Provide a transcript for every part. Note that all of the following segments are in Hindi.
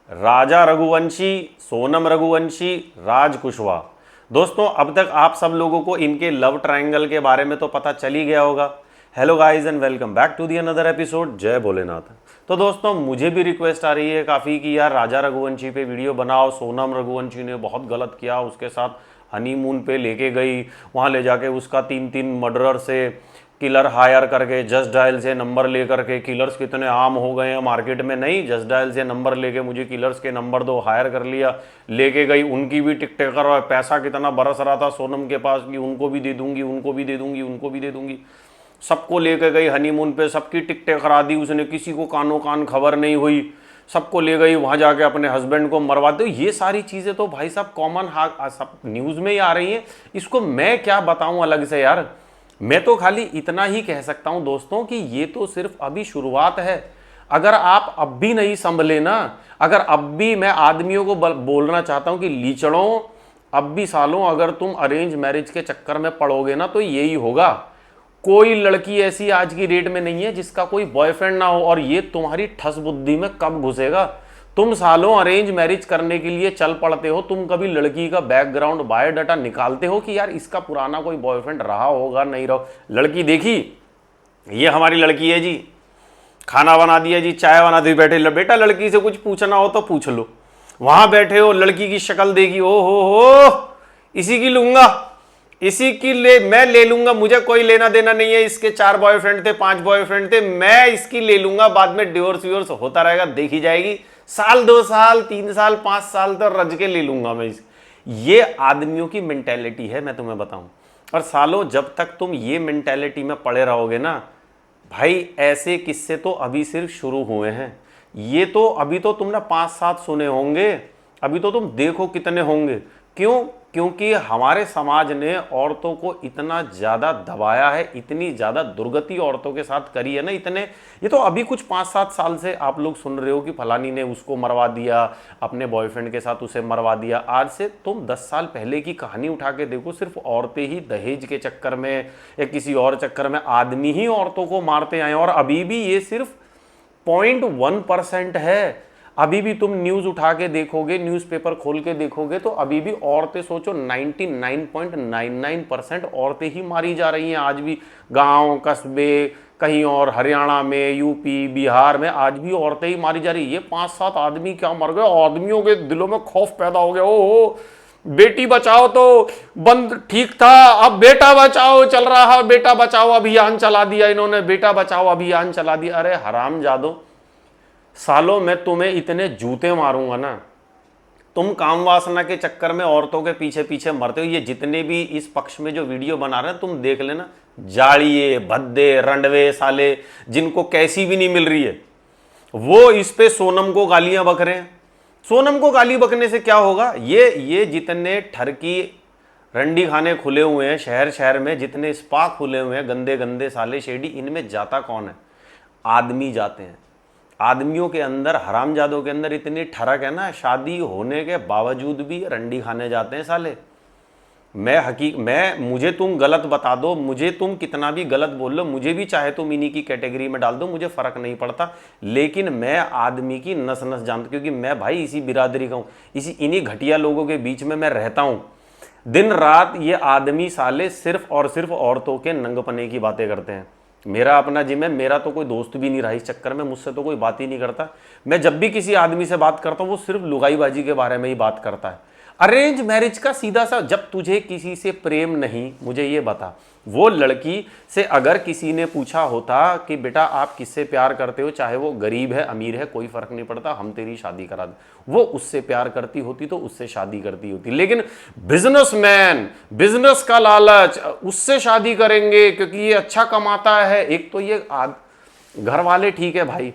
राजा रघुवंशी, सोनम रघुवंशी, राज कुशवाहा। दोस्तों, अब तक आप सब लोगों को इनके लव ट्रायंगल के बारे में तो पता चल ही गया होगा। Hello guys and welcome back to the another episode. जय भोलेनाथ। तो दोस्तों, मुझे भी रिक्वेस्ट आ रही है काफ़ी कि यार राजा रघुवंशी पे वीडियो बनाओ। सोनम रघुवंशी ने बहुत गलत किया, उसके साथ हनीमून पे लेके गई, वहाँ ले जाके उसका 3-3 मर्डरर से किलर हायर करके जस्ट डायल से नंबर लेकर के। किलर्स कितने आम हो गए हैं मार्केट में, नहीं जस्ट डायल से नंबर लेके मुझे किलर्स के नंबर दो, हायर कर लिया, लेके गई। उनकी भी टिक टेकर और पैसा कितना बरस रहा था सोनम के पास कि उनको भी दे दूंगी, उनको भी दे दूंगी, उनको भी दे दूंगी। सबको लेके गई हनीमून पे, सबकी टिकटें करा दी उसने, किसी को कानो कान खबर नहीं हुई। सबको ले गई वहाँ जाके अपने हस्बैंड को मरवा दो। ये सारी चीज़ें तो भाई साहब कॉमन सब न्यूज़ में ही आ रही हैं। इसको मैं क्या बताऊँ अलग से यार। मैं तो खाली इतना ही कह सकता हूँ दोस्तों कि ये तो सिर्फ अभी शुरुआत है। अगर आप अब भी नहीं संभले ना, अगर अब भी मैं आदमियों को बोलना चाहता हूँ कि लीचड़ों, अब भी सालों अगर तुम अरेंज मैरिज के चक्कर में पड़ोगे ना तो यही होगा। कोई लड़की ऐसी आज की डेट में नहीं है जिसका कोई बॉयफ्रेंड ना हो। और ये तुम्हारी ठस बुद्धि में कब घुसेगा? तुम सालों अरेंज मैरिज करने के लिए चल पड़ते हो, तुम कभी लड़की का बैकग्राउंड बायोडाटा निकालते हो कि यार इसका पुराना कोई बॉयफ्रेंड रहा होगा नहीं रहा? लड़की देखी, ये हमारी लड़की है जी, खाना बना दिया जी, चाय बना दी, बैठे बेटा लड़की से कुछ पूछना हो तो पूछ लो। वहां बैठे हो, लड़की की शक्ल देखी, ओ हो इसी की लूंगा, इसी की मैं ले लूंगा, मुझे कोई लेना देना नहीं है। इसके 4 बॉयफ्रेंड थे, 5 बॉयफ्रेंड थे, मैं इसकी ले लूंगा, बाद में डिवोर्स विवोर्स होता रहेगा, देखी जाएगी। साल 2 साल 3 साल 5 साल तो रज के ले लूंगा मैं ये आदमियों की मेंटेलिटी है, मैं तुम्हें बताऊं। और सालों जब तक तुम ये मेंटेलिटी में पड़े रहोगे ना भाई, ऐसे किस्से तो अभी सिर्फ शुरू हुए हैं। ये तो अभी तो तुमने 5-7 सुने होंगे, अभी तो तुम देखो कितने होंगे। क्यों? क्योंकि हमारे समाज ने औरतों को इतना ज़्यादा दबाया है, इतनी ज़्यादा दुर्गति औरतों के साथ करी है ना, इतने। ये तो अभी कुछ 5-7 साल से आप लोग सुन रहे हो कि फलानी ने उसको मरवा दिया, अपने बॉयफ्रेंड के साथ उसे मरवा दिया। आज से तुम 10 साल पहले की कहानी उठा के देखो, सिर्फ औरतें ही दहेज के चक्कर में या किसी और चक्कर में आदमी ही औरतों को मारते आए। और अभी भी ये सिर्फ 0.1% है। अभी भी तुम न्यूज़ उठा के देखोगे, न्यूज़पेपर खोल के देखोगे तो अभी भी औरतें, सोचो 99.99% औरतें ही मारी जा रही हैं आज भी। गांव कस्बे कहीं और, हरियाणा में, यूपी बिहार में आज भी औरतें ही मारी जा रही है। ये 5-7 आदमी क्या मर गए, आदमियों के दिलों में खौफ पैदा हो गया। ओहो, बेटी बचाओ तो बंद ठीक था, अब बेटा बचाओ चल रहा है, बेटा बचाओ अभियान चला दिया इन्होंने, बेटा बचाओ अभियान चला दिया। अरे हरामजादो, सालों में तुम्हें इतने जूते मारूंगा ना, तुम काम वासना के चक्कर में औरतों के पीछे पीछे मरते हो। ये जितने भी इस पक्ष में जो वीडियो बना रहे हैं तुम देख लेना, जाड़िए भद्दे रंडवे साले, जिनको कैसी भी नहीं मिल रही है, वो इस पे सोनम को गालियां बक रहे हैं। सोनम को गाली बकने से क्या होगा? ये जितने ठरकी रंडी खाने खुले हुए हैं शहर शहर में, जितने स्पा खुले हुए हैं गंदे गंदे साले शेडी, इनमें जाता कौन है? आदमी जाते हैं। आदमियों के अंदर, हरामजादों के अंदर इतनी ठरक है ना, शादी होने के बावजूद भी रंडी खाने जाते हैं साले। मुझे तुम गलत बता दो, मुझे तुम कितना भी गलत बोल लो, मुझे भी चाहे तुम इन्हीं की कैटेगरी में डाल दो, मुझे फर्क नहीं पड़ता। लेकिन मैं आदमी की नस नस जानता, क्योंकि मैं भाई इसी बिरादरी का हूं, इन्हीं घटिया लोगों के बीच में मैं रहता हूं। दिन रात ये आदमी साले सिर्फ और सिर्फ औरतों के नंगपने की बातें करते हैं। मेरा अपना जिम है, मेरा तो कोई दोस्त भी नहीं रहा इस चक्कर में, मुझसे तो कोई बात ही नहीं करता। मैं जब भी किसी आदमी से बात करता हूं वो सिर्फ लुगाईबाजी के बारे में ही बात करता है। अरेंज मैरिज का सीधा सा, जब तुझे किसी से प्रेम नहीं, मुझे ये बता, वो लड़की से अगर किसी ने पूछा होता कि बेटा आप किससे प्यार करते हो, चाहे वो गरीब है अमीर है कोई फर्क नहीं पड़ता, हम तेरी शादी करा दे, वो उससे प्यार करती होती तो उससे शादी करती होती। लेकिन बिजनेसमैन, बिजनेस का लालच, उससे शादी करेंगे क्योंकि ये अच्छा कमाता है। एक तो ये घर वाले ठीक है भाई,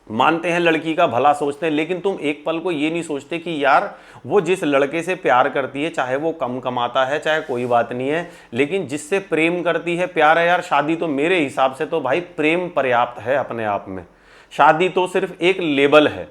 मानते हैं लड़की का भला सोचते हैं, लेकिन तुम एक पल को ये नहीं सोचते कि यार वो जिस लड़के से प्यार करती है, चाहे वो कम कमाता है चाहे कोई बात नहीं है, लेकिन जिससे प्रेम करती है, प्यार है यार। शादी तो मेरे हिसाब से तो भाई प्रेम पर्याप्त है अपने आप में। शादी तो सिर्फ एक लेबल है।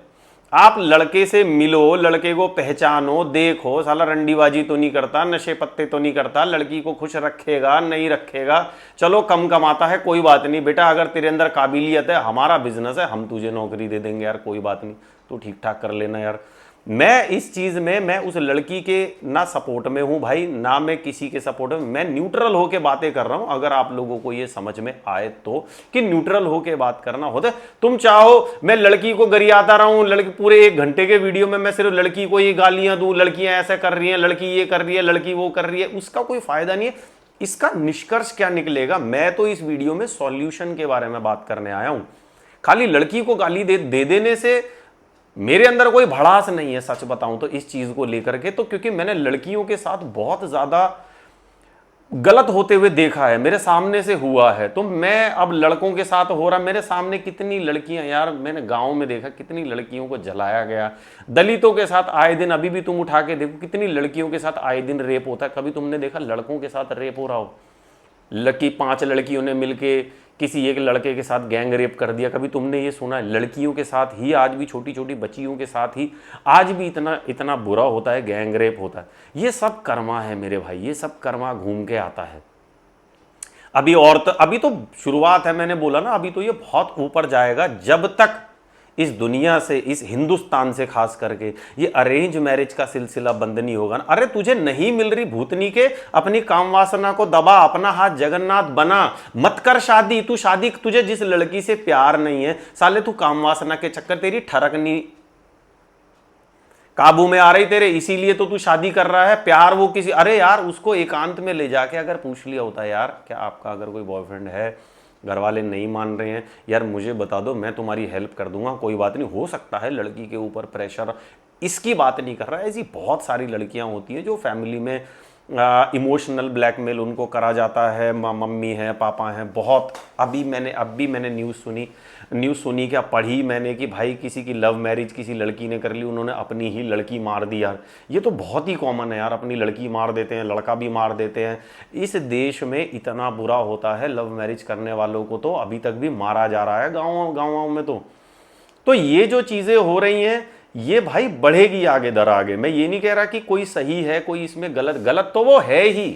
आप लड़के से मिलो, लड़के को पहचानो, देखो साला रंडीबाजी तो नहीं करता, नशे पत्ते तो नहीं करता, लड़की को खुश रखेगा नहीं रखेगा, चलो कम कमाता है कोई बात नहीं बेटा, अगर तेरे अंदर काबिलियत है, हमारा बिजनेस है, हम तुझे नौकरी दे देंगे यार, कोई बात नहीं। तो ठीक ठाक कर लेना यार। मैं इस चीज में, मैं उस लड़की के ना सपोर्ट में हूं भाई, ना मैं किसी के सपोर्ट में, मैं न्यूट्रल होके बातें कर रहा हूं। अगर आप लोगों को ये समझ में आए तो कि न्यूट्रल होके बात करना होता है। तुम चाहो मैं लड़की को गरियाता रहा हूं, लड़की पूरे 1 घंटे के वीडियो में मैं सिर्फ लड़की को ही गालियां दूं, लड़कियां ऐसा कर रही हैं, लड़की ये कर रही है, लड़की वो कर रही है, उसका कोई फायदा नहीं है। इसका निष्कर्ष क्या निकलेगा? मैं तो इस वीडियो में सॉल्यूशन के बारे में बात करने आया हूं। खाली लड़की को गाली दे देने से मेरे अंदर कोई भड़ास नहीं है, सच बताऊं तो इस चीज को लेकर के। तो क्योंकि मैंने लड़कियों के साथ बहुत ज्यादा गलत होते हुए देखा है, मेरे सामने से हुआ है, तो मैं अब लड़कों के साथ हो रहा। मेरे सामने कितनी लड़कियां यार, मैंने गांव में देखा कितनी लड़कियों को जलाया गया, दलितों के साथ आए दिन, अभी भी तुम उठा के देखो कितनी लड़कियों के साथ आए दिन रेप होता है। कभी तुमने देखा लड़कों के साथ रेप हो रहा हो? 5 लड़कियों ने मिलके किसी एक लड़के के साथ गैंग रेप कर दिया, कभी तुमने ये सुना है? लड़कियों के साथ ही आज भी, छोटी छोटी बच्चियों के साथ ही आज भी इतना इतना बुरा होता है, गैंग रेप होता है। ये सब कर्मा है मेरे भाई, ये सब कर्मा घूम के आता है। अभी तो शुरुआत है, मैंने बोला ना, अभी तो ये बहुत ऊपर जाएगा जब तक इस दुनिया से, इस हिंदुस्तान से खास करके ये अरेंज मैरिज का सिलसिला बंद नहीं होगा ना। अरे तुझे नहीं मिल रही भूतनी के, अपनी काम वासना को दबा, अपना हाथ जगन्नाथ बना, मत कर शादी। तू शादी, तुझे जिस लड़की से प्यार नहीं है साले, तू काम वासना के चक्कर, तेरी ठरक नहीं काबू में आ रही तेरे, इसीलिए तो तू शादी कर रहा है। प्यार वो किसी, अरे यार उसको एकांत में ले जाके अगर पूछ लिया होता, यार क्या आपका अगर कोई बॉयफ्रेंड है, घर वाले नहीं मान रहे हैं, यार मुझे बता दो, मैं तुम्हारी हेल्प कर दूंगा, कोई बात नहीं। हो सकता है लड़की के ऊपर प्रेशर, इसकी बात नहीं कर रहा है। ऐसी बहुत सारी लड़कियां होती हैं जो फैमिली में इमोशनल ब्लैकमेल उनको करा जाता है, मम्मी है, पापा हैं, बहुत। अभी मैंने न्यूज़ सुनी क्या, पढ़ी मैंने कि भाई किसी की लव मैरिज किसी लड़की ने कर ली, उन्होंने अपनी ही लड़की मार दी। यार ये तो बहुत ही कॉमन है यार, अपनी लड़की मार देते हैं, लड़का भी मार देते हैं। इस देश में इतना बुरा होता है, लव मैरिज करने वालों को तो अभी तक भी मारा जा रहा है गाँव में। तो ये जो चीज़ें हो रही हैं, ये भाई बढ़ेगी आगे दर आगे। मैं ये नहीं कह रहा कि कोई सही है, कोई इसमें गलत तो वो है ही,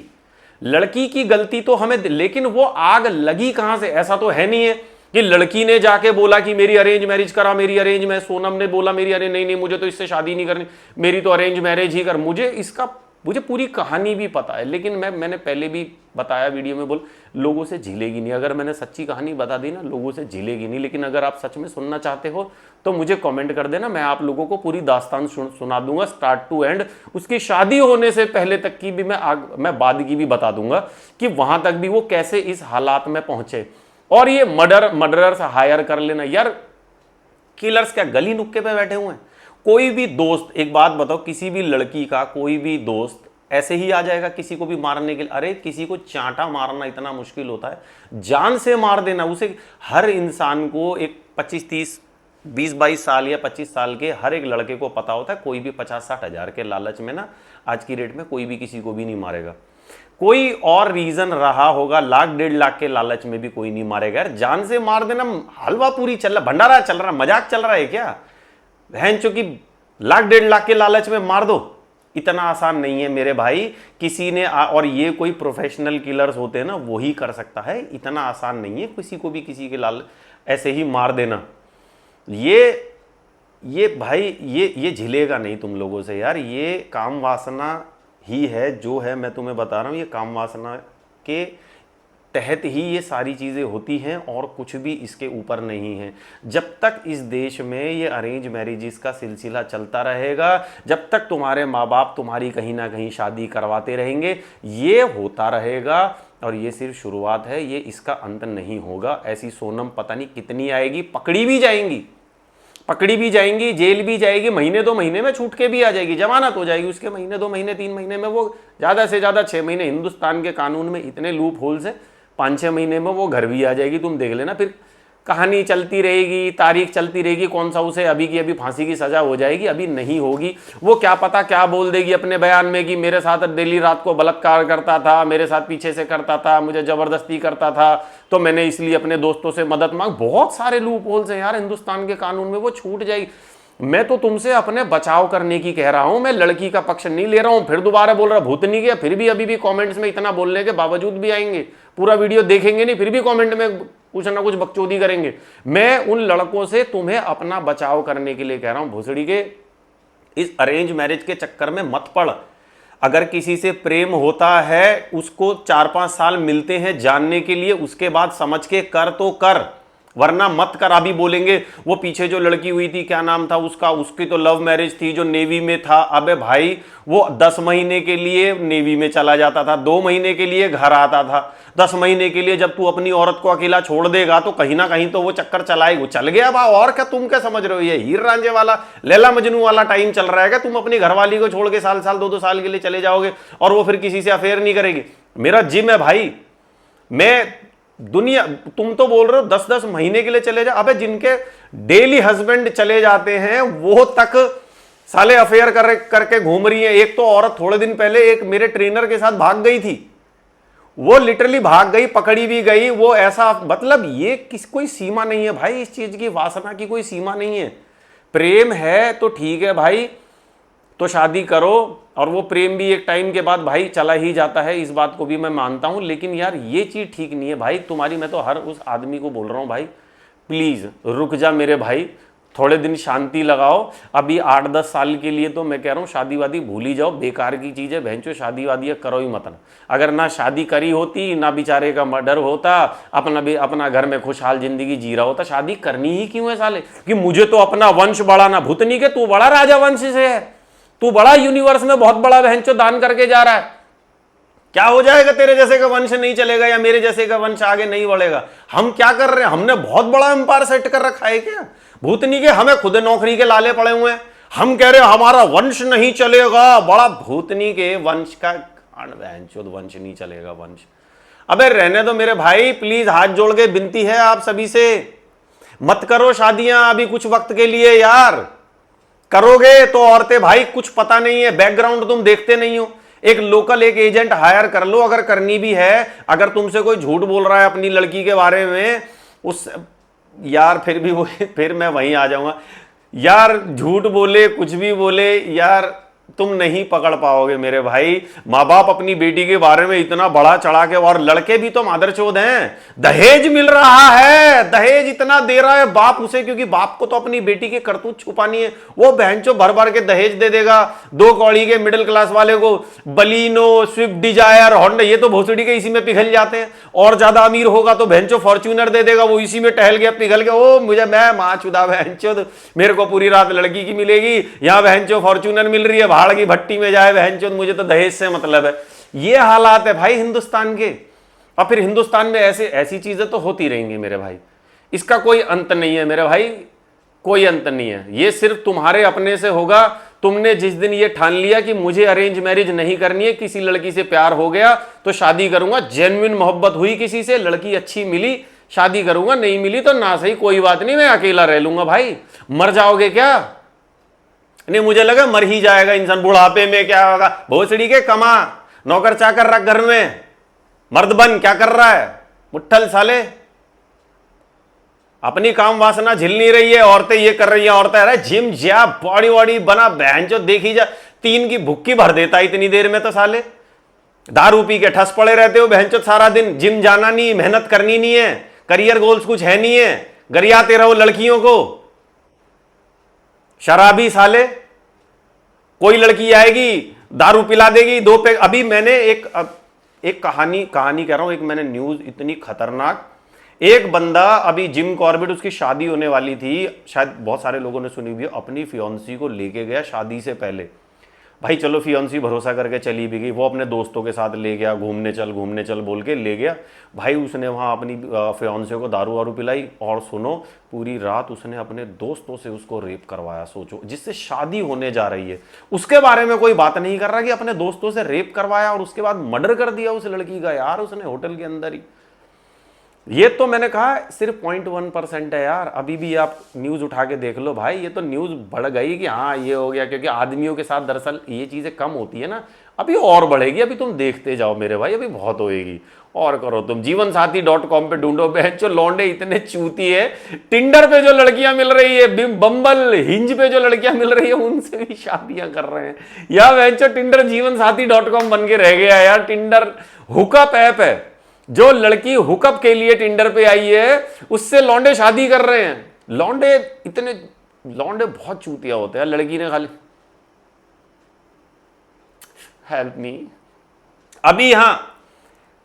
लड़की की गलती तो हमें, लेकिन वो आग लगी कहां से? ऐसा तो है नहीं है कि लड़की ने जाके बोला कि मेरी अरेंज मैरिज करा, मेरी अरेंज में सोनम ने बोला मेरी अरे नहीं मुझे तो इससे शादी नहीं करनी, मेरी तो अरेंज मैरिज ही कर। मुझे पूरी कहानी भी पता है, लेकिन मैंने पहले भी बताया वीडियो में, बोल लोगों से झिलेगी नहीं। अगर मैंने सच्ची कहानी बता दी ना, लोगों से झिलेगी नहीं। लेकिन अगर आप सच में सुनना चाहते हो तो मुझे कमेंट कर देना, मैं आप लोगों को पूरी दास्तान सुना दूंगा स्टार्ट टू एंड। उसकी शादी होने से पहले तक की भी मैं बाद की भी बता दूंगा कि वहां तक भी वो कैसे इस हालात में पहुंचे। और ये मर्डरर्स हायर कर लेना यार, किलर्स क्या गली नुक्के पे बैठे हुए हैं? कोई भी दोस्त, एक बात बताओ, किसी भी लड़की का कोई भी दोस्त ऐसे ही आ जाएगा किसी को भी मारने के लिए? अरे किसी को चांटा मारना इतना मुश्किल होता है, जान से मार देना उसे। हर इंसान को, एक 25-30 20-22 साल या 25 साल के हर एक लड़के को पता होता है, कोई भी 50-60 हज़ार के लालच में ना, आज की डेट में कोई भी किसी को भी नहीं मारेगा। कोई और रीजन रहा होगा, 1-1.5 लाख के लालच में भी कोई नहीं मारेगा। यार जान से मार देना, हलवा पूरी चल रहा, भंडारा चल रहा, मजाक चल रहा है क्या? बहन चो कि 1-1.5 लाख के लालच में मार दो, इतना आसान नहीं है मेरे भाई। किसी ने और ये कोई प्रोफेशनल किलर्स होते हैं ना, वही कर सकता है, इतना आसान नहीं है किसी को भी किसी के लाल ऐसे ही मार देना। ये भाई ये झिलेगा नहीं तुम लोगों से यार। ये काम वासना ही है जो है, मैं तुम्हें बता रहा हूं, ये काम वासना के तहत ही ये सारी चीज़ें होती हैं और कुछ भी इसके ऊपर नहीं है। जब तक इस देश में ये अरेंज मैरिजेस का सिलसिला चलता रहेगा, जब तक तुम्हारे माँ बाप तुम्हारी कहीं ना कहीं शादी करवाते रहेंगे, ये होता रहेगा। और ये सिर्फ शुरुआत है, ये इसका अंत नहीं होगा। ऐसी सोनम पता नहीं कितनी आएगी, पकड़ी भी जाएंगी, जेल भी जाएगी, महीने 2 महीने में छूट के भी आ जाएगी, जमानत हो जाएगी उसके महीने 2 महीने 3 महीने में, वो ज़्यादा से ज़्यादा 6 महीने। हिंदुस्तान के कानून में इतने लूप होल्स हैं, 5-6 महीने में वो घर भी आ जाएगी। तुम देख लेना, फिर कहानी चलती रहेगी, तारीख चलती रहेगी, कौन सा उसे अभी की अभी फांसी की सजा हो जाएगी, अभी नहीं होगी। वो क्या पता क्या बोल देगी अपने बयान में कि मेरे साथ डेली रात को बलात्कार करता था, मेरे साथ पीछे से करता था, मुझे जबरदस्ती करता था, तो मैंने इसलिए अपने दोस्तों से मदद मांग। बहुत सारे लूप होल्स हैं यार हिंदुस्तान के कानून में, वो छूट जाएगी। मैं तो तुमसे अपने बचाव करने की कह रहा हूं, मैं लड़की का पक्ष नहीं ले रहा हूं। फिर दोबारा बोल रहा भूतनी के, फिर भी अभी भी कमेंट्स में इतना बोलने के बावजूद भी आएंगे, पूरा वीडियो देखेंगे नहीं, फिर भी कमेंट में कुछ ना कुछ बकचोदी करेंगे। मैं उन लड़कों से तुम्हें अपना बचाव करने के लिए कह रहा हूं, भोसड़ी के इस अरेंज मैरिज के चक्कर में मत पड़। अगर किसी से प्रेम होता है, उसको 4-5 साल मिलते हैं जानने के लिए, उसके बाद समझ के कर तो कर, वरना मत कर। अभी बोलेंगे वो पीछे जो लड़की हुई थी, क्या नाम था उसका, उसकी तो लव मैरिज थी, जो नेवी में था। अबे भाई वो 10 महीने के लिए नेवी में चला जाता था, 2 महीने के लिए घर आता था। 10 महीने के लिए जब तू अपनी औरत को अकेला छोड़ देगा तो कहीं ना कहीं तो वो चक्कर चलाएगा, चल गया बा। और क्या तुम क्या समझ रहे हो, ये हीर रांझे वाला, लैला मजनू वाला टाइम चल रहा है क्या? तुम अपनी घरवाली को छोड़ के साल साल 2-2 साल के लिए चले जाओगे और वो फिर किसी से अफेयर नहीं करेगी? मेरा जिम है भाई, मैं दुनिया, तुम तो बोल रहे हो 10-10 महीने के लिए चले जा। अबे जिनके डेली हस्बैंड चले जाते हैं वो तक साले अफेयर करके घूम रही है। एक तो औरत थोड़े दिन पहले एक मेरे ट्रेनर के साथ भाग गई थी, वो लिटरली भाग गई, पकड़ी भी गई। वो ऐसा, मतलब ये कोई सीमा नहीं है भाई, इस चीज की वासना की कोई सीमा नहीं है। प्रेम है तो ठीक है भाई, तो शादी करो, और वो प्रेम भी एक टाइम के बाद भाई चला ही जाता है, इस बात को भी मैं मानता हूं। लेकिन यार ये चीज ठीक नहीं है भाई तुम्हारी। मैं तो हर उस आदमी को बोल रहा हूं भाई, प्लीज रुक जा मेरे भाई, थोड़े दिन शांति लगाओ। अभी 8-10 साल के लिए तो मैं कह रहा हूं शादी वादी भूल ही जाओ, बेकार की चीज है भैंचो, शादी वादी करो ही मत। अगर ना शादी करी होती, ना बेचारे का मर्डर होता, अपना घर में खुशहाल जिंदगी जी रहा होता। शादी करनी ही क्यों है साले, कि मुझे तो अपना वंश बढ़ाना। भूतनी के तू बड़ा राजा वंश से है, तू बड़ा यूनिवर्स में बहुत बड़ा बहनचो दान करके जा रहा है। क्या हो जाएगा, तेरे जैसे का वंश नहीं चलेगा या मेरे जैसे का वंश आगे नहीं बढ़ेगा? हम क्या कर रहे हैं, हमने बहुत बड़ा एम्पायर सेट कर रखा है क्या? भूतनी के हमें खुद नौकरी के लाले पड़े हुए हैं, हम कह रहे हैं हमारा वंश नहीं चलेगा। बड़ा भूतनी के वंश का बहनचोद वंश नहीं चलेगा वंश। अबे रहने दो मेरे भाई, प्लीज हाथ जोड़ के विनती है आप सभी से, मत करो शादियां अभी कुछ वक्त के लिए यार। करोगे तो औरतें भाई कुछ पता नहीं है, बैकग्राउंड तुम देखते नहीं हो। एक लोकल एक एजेंट हायर कर लो अगर करनी भी है। अगर तुमसे कोई झूठ बोल रहा है अपनी लड़की के बारे में, उस यार फिर मैं वहीं आ जाऊंगा यार। झूठ बोले कुछ भी बोले यार, तुम नहीं पकड़ पाओगे मेरे भाई। माँ बाप अपनी बेटी के बारे में इतना बड़ा चढ़ा के, और लड़के भी तो मादरचोद हैं। दहेज मिल रहा है, दहेज इतना दे रहा है बाप उसे, क्योंकि बाप को तो अपनी बेटी की करतूत छुपानी है। वो बहनचो भर भर के दहेज दे देगा 2 कौड़ी के मिडिल क्लास वाले को, बलीनो, स्विफ्ट डिजायर, होंडा, ये तो भोसड़ी के इसी में पिघल जाते हैं। और ज्यादा अमीर होगा तो बहनचो फॉर्च्यूनर दे देगा, वो इसी में टहल गया पिघल गया। ओ मुझे, मैं माँ चुदा बहनचोद, मेरे को पूरी रात लड़की की मिलेगी, यहाँ बहनचो फॉर्च्यूनर मिल रही है, भाड़ की भट्टी में जाए बहनचोद, मुझे तो दहेज से मतलब है। ये हालात है भाई हिंदुस्तान के। और फिर हिंदुस्तान में ऐसी चीजें तो होती रहेंगी मेरे भाई, इसका कोई अंत नहीं है मेरे भाई, कोई अंत नहीं है। ये सिर्फ तुम्हारे अपने से होगा। तुमने जिस दिन ये ठान लिया कि मुझे अरेंज मैरिज नहीं करनी है, किसी लड़की से प्यार हो गया तो शादी करूंगा, जेन्युइन मोहब्बत हुई किसी से, लड़की अच्छी मिली, शादी करूंगा, नहीं मिली तो ना सही, कोई बात नहीं, मैं अकेला रह लूंगा। भाई मर जाओगे क्या? नहीं, मुझे लगा मर ही जाएगा इंसान, बुढ़ापे में क्या होगा। भोसड़ी के कमा, नौकर चाकर रख घर में, मर्द बन, क्या कर रहा है मुट्ठल साले? अपनी काम वासना झिल नहीं रही है, औरतें ये कर रही हैं, औरतें अरे जिम जा, बॉडी वॉडी बना, बहन जो देखी जा, 3 की भुक्की भर देता है इतनी देर में तो साले। दारू पी के ठस पड़े रहते हो बहन चो सारा दिन, जिम जाना नहीं, मेहनत करनी नहीं है, करियर गोल्स कुछ है नहीं है, गरियाते रहो लड़कियों को। शराबी साले, कोई लड़की आएगी दारू पिला देगी 2 पैक। अभी मैंने एक कहानी कह रहा हूं, एक मैंने न्यूज इतनी खतरनाक, एक बंदा अभी जिम कॉर्बेट, उसकी शादी होने वाली थी, शायद बहुत सारे लोगों ने सुनी भी, अपनी फियांसी को लेके गया शादी से पहले। भाई चलो फियांसी भरोसा करके चली भी गई, वो अपने दोस्तों के साथ ले गया, घूमने चल बोल के ले गया। भाई उसने वहाँ अपनी फियांसे को दारू वारू पिलाई, और सुनो पूरी रात उसने अपने दोस्तों से उसको रेप करवाया। सोचो, जिससे शादी होने जा रही है उसके बारे में कोई बात नहीं कर रहा कि अपने दोस्तों से रेप करवाया और उसके बाद मर्डर कर दिया उस लड़की का यार उसने होटल के अंदर ही। ये तो मैंने कहा सिर्फ 0.1% है यार। अभी भी आप न्यूज़ उठा के देख लो भाई, ये तो न्यूज़ बढ़ गई कि हाँ ये हो गया, क्योंकि आदमियों के साथ दरअसल ये चीज़ें कम होती है ना, अभी और बढ़ेगी। अभी तुम देखते जाओ मेरे भाई, अभी बहुत होएगी। और करो तुम जीवनसाथी.com पे ढूंढो, बहनचो लौंडे इतने चूती है। टिंडर पे जो लड़कियां मिल रही है, बम्बल हिंज पे जो लड़कियां मिल रही है, उनसे भी शादियां कर रहे हैं यार। बहनचो टिंडर जीवनसाथी.com बन के रह गया यार। टिंडर हुकअप ऐप है, जो लड़की हुकअप के लिए टिंडर पे आई है उससे लौंडे शादी कर रहे हैं। लौंडे इतने, लौंडे बहुत चूतिया होते हैं। लड़की ने खाली हेल्प मी, अभी यहां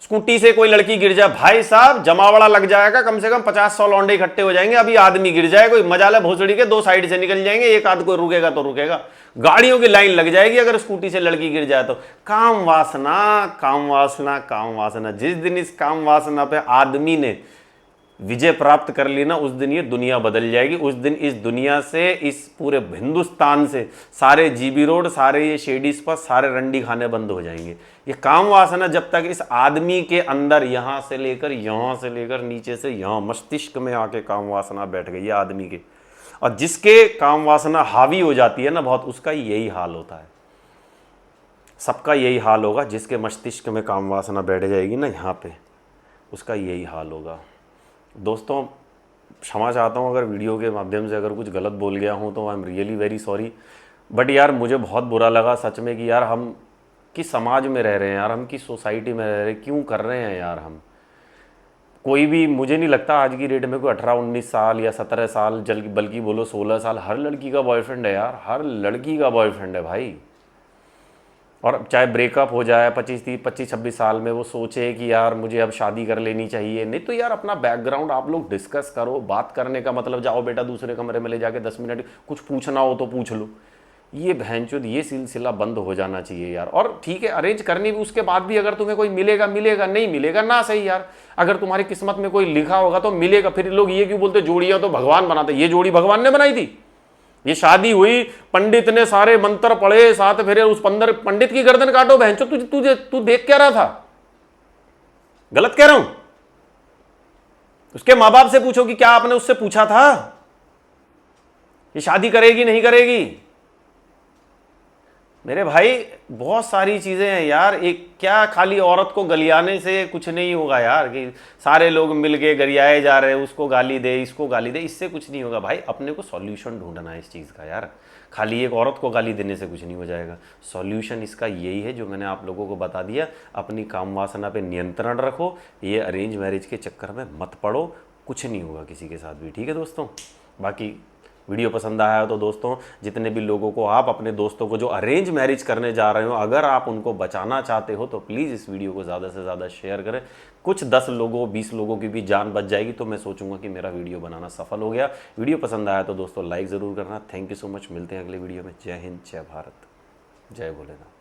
स्कूटी से कोई लड़की गिर जाए, भाई साहब जमावड़ा लग जाएगा, कम से कम 50-100 लौंडे इकट्ठे हो जाएंगे। अभी आदमी गिर जाए कोई, मजाला भोसड़ी के 2 साइड से निकल जाएंगे, एक आध कोई रुकेगा तो रुकेगा, गाड़ियों की लाइन लग जाएगी अगर स्कूटी से लड़की गिर जाए तो। काम वासना, काम वासना, काम वासना। जिस दिन इस काम वासना पे आदमी ने विजय प्राप्त कर ली ना, उस दिन ये दुनिया बदल जाएगी। उस दिन इस दुनिया से, इस पूरे हिंदुस्तान से सारे जीबी रोड, सारे ये शेडीज पर सारे रंडी खाने बंद हो जाएंगे। ये काम वासना जब तक इस आदमी के अंदर, यहां से लेकर नीचे से यहां मस्तिष्क में आके काम वासना बैठ गई है आदमी के, और जिसके काम वासना हावी हो जाती है ना बहुत, उसका यही हाल होता है। सबका यही हाल होगा। जिसके मस्तिष्क में काम वासना बैठ जाएगी ना यहाँ पे, उसका यही हाल होगा। दोस्तों क्षमा चाहता हूँ अगर वीडियो के माध्यम से अगर कुछ गलत बोल गया हूँ तो I am really very sorry. But यार मुझे बहुत बुरा लगा सच में कि यार हम किस समाज में रह रहे हैं यार, हम किस सोसाइटी में रह रहे हैं, क्यों कर रहे हैं यार हम। कोई भी, मुझे नहीं लगता आज की डेट में कोई 18-19 साल या 17 साल, बल्कि बोलो 16 साल, हर लड़की का बॉयफ्रेंड है यार, हर लड़की का बॉयफ्रेंड है भाई। और चाहे ब्रेकअप हो जाए 25-26 साल में, वो सोचे कि यार मुझे अब शादी कर लेनी चाहिए। नहीं तो यार अपना बैकग्राउंड आप लोग डिस्कस करो। बात करने का मतलब जाओ बेटा दूसरे कमरे में ले जाके 10 मिनट कुछ पूछना हो तो पूछ लो। ये बहनचोद, ये सिलसिला बंद हो जाना चाहिए यार। और ठीक है अरेंज करनी भी, उसके बाद भी अगर तुम्हें कोई मिलेगा मिलेगा, नहीं मिलेगा ना सही यार। अगर तुम्हारी किस्मत में कोई लिखा होगा तो मिलेगा। फिर लोग ये क्यों बोलते जोड़ियां तो भगवान बनाते, ये जोड़ी भगवान ने बनाई थी। ये शादी हुई, पंडित ने सारे मंत्र पढ़े, साथ फिर उस पंडित की गर्दन काटो बहनचो। तू देख क्या रहा था? गलत कह रहा हूं? उसके मां बाप से पूछो कि क्या आपने उससे पूछा था ये शादी करेगी नहीं करेगी। मेरे भाई बहुत सारी चीजें हैं यार। एक क्या खाली औरत को गलियाने से कुछ नहीं होगा यार, कि सारे लोग मिलके गरियाए जा रहे हैं, उसको गाली दे इसको गाली दे, इससे कुछ नहीं होगा भाई। अपने को सॉल्यूशन ढूंढना है इस चीज़ का यार। खाली एक औरत को गाली देने से कुछ नहीं हो जाएगा। सॉल्यूशन इसका यही है जो मैंने आप लोगों को बता दिया। अपनी काम वासना पे नियंत्रण रखो, ये अरेंज मैरिज के चक्कर में मत पड़ो, कुछ नहीं होगा किसी के साथ भी। ठीक है दोस्तों, बाकी वीडियो पसंद आया हो तो दोस्तों, जितने भी लोगों को, आप अपने दोस्तों को जो अरेंज मैरिज करने जा रहे हो, अगर आप उनको बचाना चाहते हो तो प्लीज़ इस वीडियो को ज़्यादा से ज़्यादा शेयर करें। कुछ 10 लोगों 20 लोगों की भी जान बच जाएगी तो मैं सोचूंगा कि मेरा वीडियो बनाना सफल हो गया। वीडियो पसंद आया तो दोस्तों लाइक ज़रूर करना। Thank you so much. मिलते हैं अगले वीडियो में। जय हिंद, जय भारत, जय भोलेनाथ।